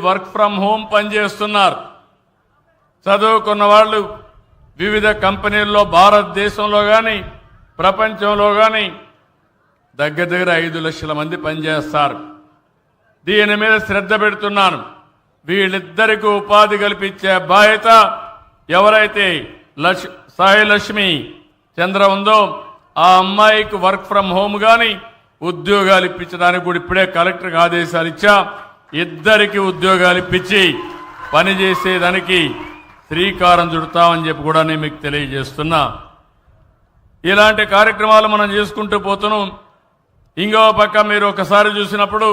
Work from home పనిచేస్తున్నారు. చదువుకున్న వాళ్ళు వివిధ కంపెనీల్లో భారతదేశంలో కానీ ప్రపంచంలో కానీ దగ్గర 5 లక్షల మంది పనిచేస్తారు. దీని మీద శ్రద్ధ పెడుతున్నాను. వీళ్ళిద్దరికీ ఉపాధి కల్పించే బాధ్యత ఎవరైతే సాయి లక్ష్మి చంద్ర ఉందో ఆ అమ్మాయికి వర్క్ ఫ్రం హోమ్ కానీ ఉద్యోగాలు ఇప్పించడానికి కూడా ఇప్పుడే కలెక్టర్కి ఆదేశాలు ఇచ్చా. ఇద్దరికి ఉద్యోగాలు ఇప్పించి పనిచేసేదానికి శ్రీకారం చుడతామని చెప్పి కూడా నేను మీకు తెలియజేస్తున్నా. ఇలాంటి కార్యక్రమాలు మనం చేసుకుంటూ పోతున్నాం. ఇంకో పక్క మీరు ఒకసారి చూసినప్పుడు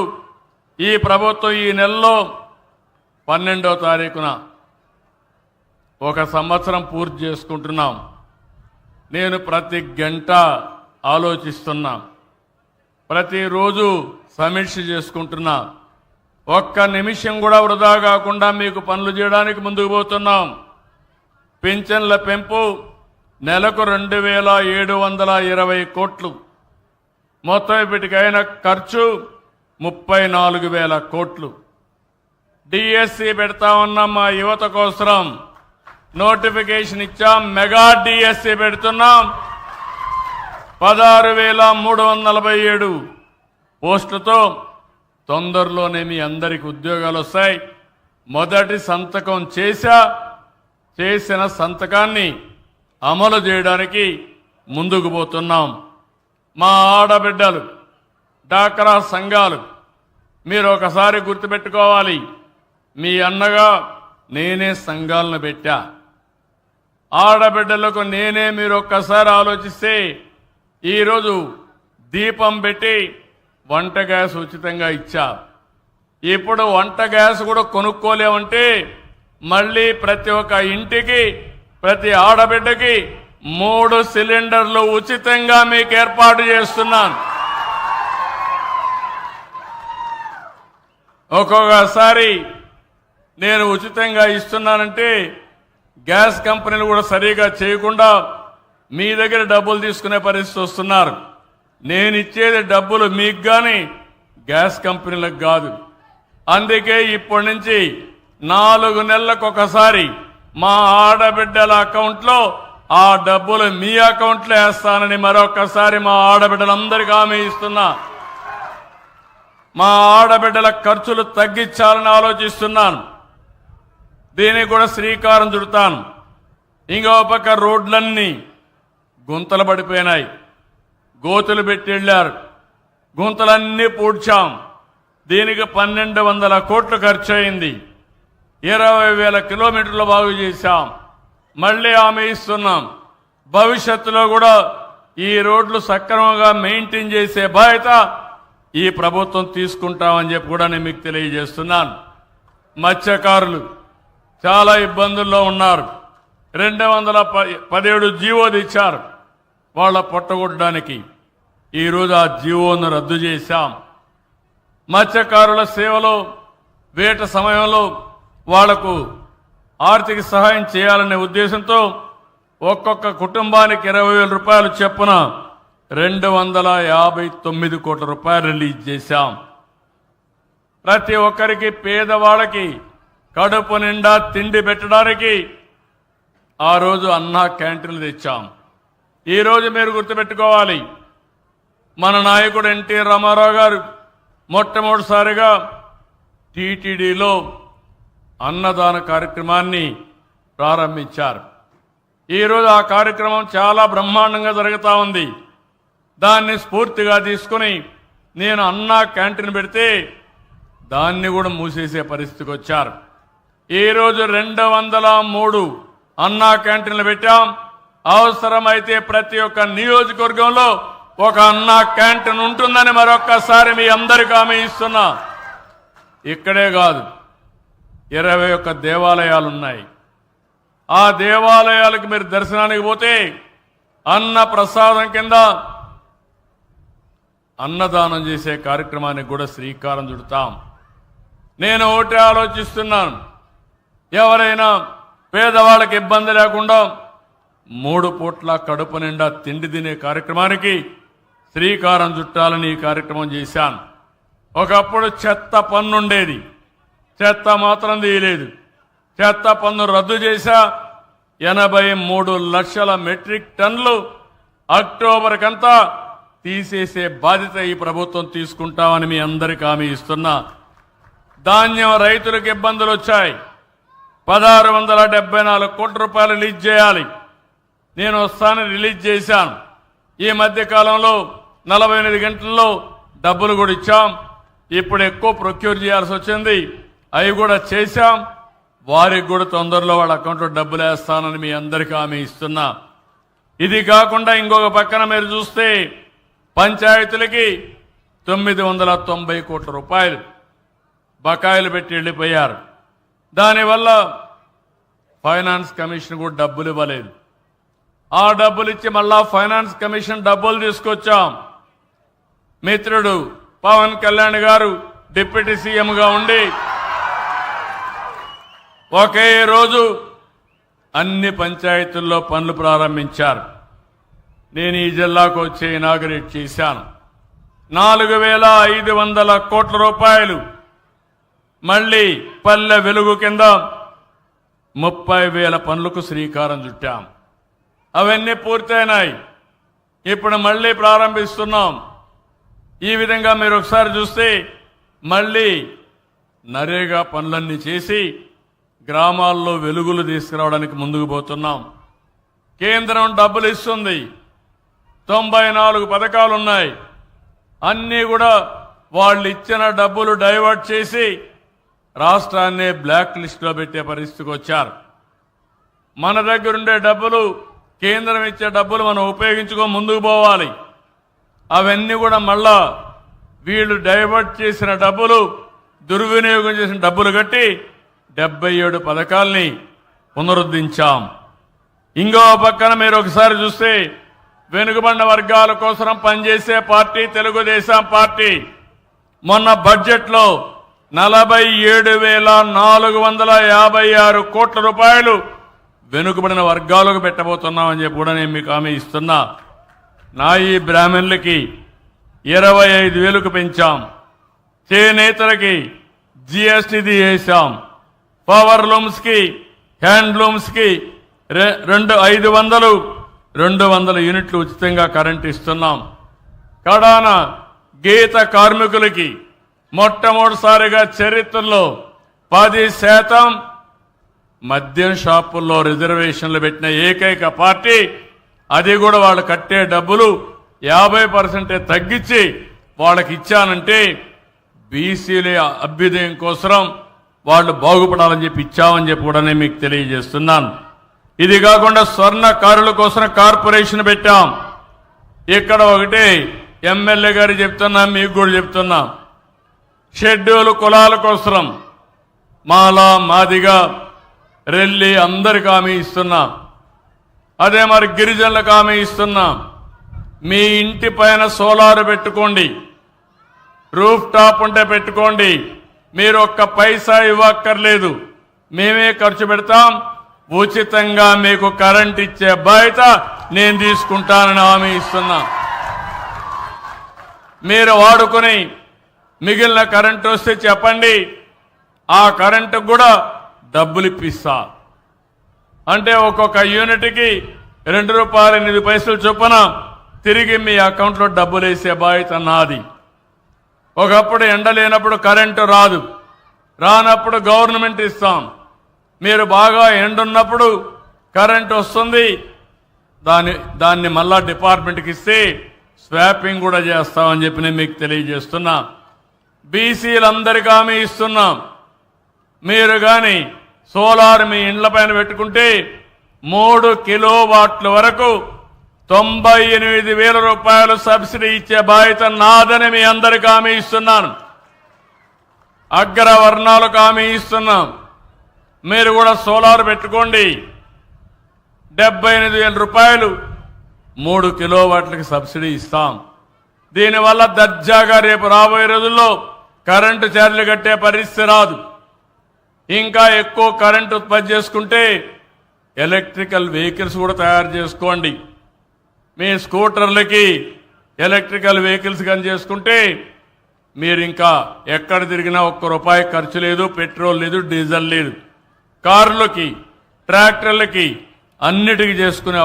ఈ ప్రభుత్వం ఈ నెలలో 12వ తారీఖున 1 సంవత్సరం పూర్తి చేసుకుంటున్నాం. నేను ప్రతి గంట ఆలోచిస్తున్నా, ప్రతిరోజు సమీక్ష చేసుకుంటున్నా. ఒక్క నిమిషం కూడా వృధా కాకుండా మీకు పనులు చేయడానికి ముందుకు పోతున్నాం. పింఛన్ల పెంపు నెలకు 2,720 కోట్లు, మొత్తం ఇప్పటికైన ఖర్చు 34,000 కోట్లు. డిఎస్సి పెడతా ఉన్నాం మా యువత కోసం, నోటిఫికేషన్ ఇచ్చాం. మెగా డిఎస్సి పెడుతున్నాం. 16,347 పోస్టులతో తొందరలోనే మీ అందరికి ఉద్యోగాలు వస్తాయి. మొదటి సంతకం చేసిన సంతకాన్ని అమలు చేయడానికి ముందుకు పోతున్నాం. మా ఆడబిడ్డలు డాక్రా సంఘాలు మీరు ఒకసారి గుర్తుపెట్టుకోవాలి. మీ అన్నగా నేనే సంఘాలను పెట్టా. ఆడబిడ్డలకు నేనే మీరు ఒక్కసారి ఆలోచిస్తే ఈరోజు దీపం పెట్టి వంట గ్యాస్ ఉచితంగా ఇచ్చా. ఇప్పుడు వంట గ్యాస్ కూడా కొనుక్కోలేమంటే మళ్ళీ ప్రతి ఒక్క ఇంటికి ప్రతి ఆడబిడ్డకి 3 సిలిండర్లు ఉచితంగా మీకు ఏర్పాటు చేస్తున్నాను. ఒక్కొక్కసారి నేను ఉచితంగా ఇస్తున్నానంటే గ్యాస్ కంపెనీలు కూడా సరిగా చేయకుండా మీ దగ్గర డబ్బులు తీసుకునే పరిస్థితి వస్తున్నారు. నేను ఇచ్చేది డబ్బులు మీకు కానీ గ్యాస్ కంపెనీలకు కాదు. అందుకే ఇప్పటి నుంచి 4 నెలలకు ఒకసారి మా ఆడబిడ్డల అకౌంట్లో ఆ డబ్బులు మీ అకౌంట్లో వేస్తానని మరొకసారి మా ఆడబిడ్డలందరికీ హామీ ఇస్తున్నా. మా ఆడబిడ్డల ఖర్చులు తగ్గించాలని ఆలోచిస్తున్నాను. దీనికి కూడా శ్రీకారం చుడతాను. ఇంకో పక్క రోడ్లన్నీ గుంతలు పడిపోయినాయి, గోతులు పెట్టి వెళ్ళారు. గుంతలన్నీ పూడ్చాం. దీనికి 1,200 కోట్లు ఖర్చు అయింది. 20,000 కిలోమీటర్లు బాగు చేశాం. మళ్ళీ హామీ ఇస్తున్నాం, భవిష్యత్తులో కూడా ఈ రోడ్లు సక్రమంగా మెయింటైన్ చేసే బాధ్యత ఈ ప్రభుత్వం తీసుకుంటామని చెప్పి కూడా నేను మీకు తెలియజేస్తున్నాను. మత్స్యకారులు చాలా ఇబ్బందుల్లో ఉన్నారు. 217 జీవోలు ఇచ్చారు వాళ్ళ పొట్టగొట్టడానికి. ఈరోజు ఆ జీవోను రద్దు చేశాం. మత్స్యకారుల సేవలో వేట సమయంలో వాళ్లకు ఆర్థిక సహాయం చేయాలనే ఉద్దేశంతో ఒక్కొక్క కుటుంబానికి 20,000 రూపాయలు చొప్పున 259 కోట్ల రూపాయలు రిలీజ్ చేశాం. ప్రతి ఒక్కరికి పేదవాళ్ళకి కడుపు నిండా తిండి పెట్టడానికి ఆ రోజు అన్నా క్యాంటీన్లు తెచ్చాం. ఈరోజు మీరు గుర్తుపెట్టుకోవాలి, మన నాయకుడు ఎన్టీ రామారావు గారు మొట్టమొదటిసారిగా టీటీడీలో అన్నదాన కార్యక్రమాన్ని ప్రారంభించారు. ఈరోజు ఆ కార్యక్రమం చాలా బ్రహ్మాండంగా జరుగుతూ ఉంది. దాన్ని స్ఫూర్తిగా తీసుకుని నేను అన్నా క్యాంటీన్ పెడితే దాన్ని కూడా మూసేసే పరిస్థితికి వచ్చారు. ఈరోజు 203 అన్నా క్యాంటీన్లు పెట్టాం. అవసరమైతే ప్రతి ఒక్క నియోజకవర్గంలో ఒక అన్నా క్యాంటీన్ ఉంటుందని మరొక్కసారి మీ అందరికీ హామీ ఇస్తున్నా. ఇక్కడే కాదు, 21 దేవాలయాలు ఉన్నాయి. ఆ దేవాలయాలకు మీరు దర్శనానికి పోతే అన్న ప్రసాదం కింద అన్నదానం చేసే కార్యక్రమానికి కూడా శ్రీకారం చుడతాం. నేను ఒకటే ఆలోచిస్తున్నాను, ఎవరైనా పేదవాళ్ళకి ఇబ్బంది లేకుండా 3 పూట్ల కడుపు నిండా తిండి తినే కార్యక్రమానికి శ్రీకారం చుట్టాలని ఈ కార్యక్రమం చేశాను. ఒకప్పుడు చెత్త పన్నుండేది. చెత్త మాత్రం తీయలేదు. చెత్త పన్ను రద్దు చేశా. 83 లక్షల మెట్రిక్ టన్నులు అక్టోబర్ కంతా తీసేసే బాధ్యత ఈ ప్రభుత్వం తీసుకుంటామని మీ అందరికీ హామీ ఇస్తున్నా. ధాన్యం రైతులకు ఇబ్బందులు వచ్చాయి. 1674 కోట్ల రూపాయలు రిలీజ్ చేయాలి. నేను వస్తానని రిలీజ్ చేశాను. ఈ మధ్య కాలంలో 48 గంటల్లో డబ్బులు కూడా ఇచ్చాం. ఇప్పుడు ఎక్కువ ప్రొక్యూర్ చేయాల్సి వచ్చింది. అవి కూడా చేశాం. వారికి కూడా తొందరలో వాళ్ళ అకౌంట్లో డబ్బులు వేస్తానని మీ అందరికీ హామీ ఇస్తున్నా. ఇది కాకుండా ఇంకొక పక్కన మీరు చూస్తే పంచాయతీలకి 990 కోట్ల రూపాయలు బకాయిలు పెట్టి వెళ్ళిపోయారు. దానివల్ల ఫైనాన్స్ కమిషన్ కూడా డబ్బులు ఇవ్వలేదు. ఆ డబ్బులు ఇచ్చి మళ్ళా ఫైనాన్స్ కమిషన్ డబ్బులు తీసుకొచ్చాం. మిత్రుడు పవన్ కళ్యాణ్ గారు డిప్యూటీ సీఎంగా ఉండి ఒకే రోజు అన్ని పంచాయతీల్లో పనులు ప్రారంభించారు. నేను ఈ జిల్లాకు వచ్చి ఇనాగరేట్ చేశాను. 4500 కోట్ల రూపాయలు మళ్లీ పల్లె వెలుగు కింద 30,000 పనులకు శ్రీకారం చుట్టాం. అవన్నీ పూర్తయినాయి. ఇప్పుడు మళ్లీ ప్రారంభిస్తున్నాం. ఈ విధంగా మీరు ఒకసారి చూస్తే మళ్లీ నరేగా పనులన్నీ చేసి గ్రామాల్లో వెలుగులు తీసుకురావడానికి ముందుకు పోతున్నాం. కేంద్రం డబ్బులు ఇస్తుంది. 94 పథకాలు ఉన్నాయి. అన్నీ కూడా వాళ్ళు ఇచ్చిన డబ్బులు డైవర్ట్ చేసి రాష్ట్రాన్ని బ్లాక్ లిస్టులో పెట్టే పరిస్థితికి వచ్చారు. మన దగ్గరుండే డబ్బులు, కేంద్రం ఇచ్చే డబ్బులు మనం ఉపయోగించుకొని ముందుకు పోవాలి. అవన్నీ కూడా మళ్ళా వీళ్ళు డైవర్ట్ చేసిన డబ్బులు, దుర్వినియోగం చేసిన డబ్బులు కట్టి 77 పథకాల్ని పునరుద్ధరించాం. ఇంకో పక్కన మీరు ఒకసారి చూస్తే వెనుకబడిన వర్గాల కోసం పనిచేసే పార్టీ తెలుగుదేశం పార్టీ మొన్న బడ్జెట్లో 47,456 కోట్ల రూపాయలు వెనుకబడిన వర్గాలకు పెట్టబోతున్నామని చెప్పి కూడా నేను మీకు హామీ ఇస్తున్నా. నాయి బ్రాహ్మణులకి 25,000కు పెంచాం. చేనేతలకి జీఎస్టీ చేశాం. పవర్ లూమ్స్ కి, హ్యాండ్లూమ్స్ కి 200 యూనిట్లు ఉచితంగా కరెంట్ ఇస్తున్నాం. కడాన గీత కార్మికులకి మొట్టమొదటిసారిగా చరిత్రలో 10% మద్యం షాపుల్లో రిజర్వేషన్లు పెట్టిన ఏకైక పార్టీ. అది కూడా వాళ్ళు కట్టే డబ్బులు 50% తగ్గించి వాళ్ళకి ఇచ్చానంటే బీసీల అభ్యుదయం కోసం వాళ్ళు బాగుపడాలని చెప్పి ఇచ్చామని చెప్పి కూడా నేను మీకు తెలియజేస్తున్నాను. ఇది కాకుండా స్వర్ణకారుల కోసం కార్పొరేషన్ పెట్టాం. ఇక్కడ ఒకటి ఎమ్మెల్యే గారు చెప్తున్నా, మీకు కూడా చెప్తున్నా, షెడ్యూల్ కులాల కోసం మాలా, మాదిగా, రెల్లి అందరికి హామీ ఇస్తున్నా. అదే మరి గిరిజనులకు హామీ ఇస్తున్నా. మీ ఇంటి పైన సోలార్ పెట్టుకోండి, రూఫ్ టాప్ ఉంటే పెట్టుకోండి. మీరు ఒక్క పైసా ఇవ్వక్కర్లేదు, మేమే ఖర్చు పెడతాం. ఉచితంగా మీకు కరెంట్ ఇచ్చే బాధ్యత నేను తీసుకుంటానని హామీ ఇస్తున్నా. మీరు వాడుకుని మిగిలిన కరెంటు వస్తే చెప్పండి, ఆ కరెంటుకు కూడా డబ్బులు ఇప్పిస్తా. అంటే ఒక్కొక్క యూనిట్కి ₹2.8 చొప్పున తిరిగి మీ అకౌంట్లో డబ్బులు వేసే బాధ్యత నాది. ఒకప్పుడు ఎండ లేనప్పుడు కరెంటు రాదు, రానప్పుడు గవర్నమెంట్ ఇస్తాం. మీరు బాగా ఎండున్నప్పుడు కరెంటు వస్తుంది, దాన్ని మళ్ళా డిపార్ట్మెంట్కి ఇస్తే స్వాపింగ్ కూడా చేస్తామని చెప్పి నేను మీకు తెలియజేస్తున్నా. బీసీలందరికీ హామీ ఇస్తున్నాం. మీరు కానీ సోలార్ మీ ఇండ్ల పైన పెట్టుకుంటే 3 కిలోవాట్ల వరకు 98,000 రూపాయలు సబ్సిడీ ఇచ్చే బాధ్యత నాదని మీ అందరికీ హామీ ఇస్తున్నాను. అగ్రవర్ణాలకు హామీ ఇస్తున్నాం. మీరు కూడా సోలార్ పెట్టుకోండి. 78,000 రూపాయలు 3 కిలోవాట్లకి సబ్సిడీ ఇస్తాం. దీనివల్ల దర్జాగా రేపు రాబోయే రోజుల్లో కరెంటు ఛార్జీలు కట్టే పరిస్థితి రాదు. ఇంకా ఎక్కువ కరెంటు ఉత్పత్తి చేసుకుంటే ఎలక్ట్రికల్ వెహికల్స్ కూడా తయారు చేసుకోండి. మీ స్కూటర్లకి ఎలక్ట్రికల్ వెహికల్స్ కానీ చేసుకుంటే మీరు ఇంకా ఎక్కడ తిరిగినా ₹1 ఖర్చు లేదు, పెట్రోల్ లేదు, డీజిల్ లేదు. కార్లకి, ట్రాక్టర్లకి అన్నిటికీ చేసుకునే